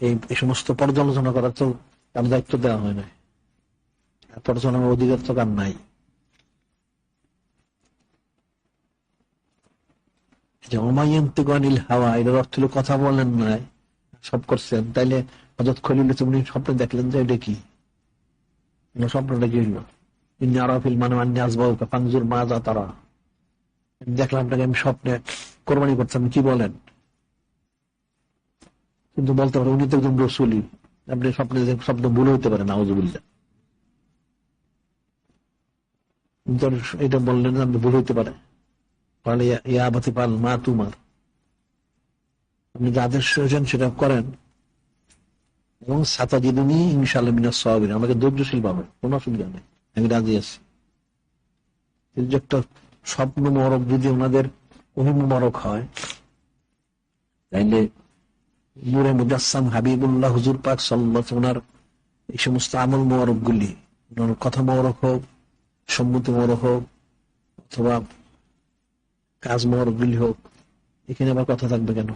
এই সমস্ত পর্যালোচনা করার তো তার দায়িত্ব দেওয়া হয় না, পর্যালোচনার অধিকার তো কার নাই। হাওয়া, এটার অর্থ হলো কথা বলেন নাই, সব করছেন। তাইলে হযরত খলিল তুমি স্বপ্নে দেখলেন যে এটা কি, স্বপ্নটা কি হইল? ইন্নী আরা ফিল মানামি আন্নী আযবাহুকা ফানজুর মাযা তারা, দেখলাম আপনাকে আমি স্বপ্নে কোরবানি করতাম, কি বলেন? কিন্তু বলতে পারে উনি তো একজন রাসূলই, আপনি স্বপ্নে শব্দ ভুল হইতে পারে, নাউযুবিল্লাহ। কিন্তু এটা বললেন আপনি ভুল হইতে পারে। তাহলে ইয়া আবাতি ফাল মা তুমার, আপনি যে আদেশ হয়েছেন সেটা করেন, এবং সাতাজিদুনি ইনশাআল্লাহ মিনাস সাবিরিন, আমাকে ধৈর্যশীল পাবেন, কোনো অসুবিধা নেই, আমি রাজি আছি। এই যে একটা স্বপ্ন মোবারক যদি ওনাদের মোবারক হয়, তাইলে নূরে মুজাসসাম হাবিবুল্লাহ হুজুর পাক সাল্লাল্লাহু আলাইহি ওনার এই সমস্ত আমল মোবারক গুলি, ওনার কথা মোবারক হোক, সম্মতি মোবারক হোক, অথবা কাজ মোবারক গুলি হোক, এখানে আবার কথা থাকবে কেন?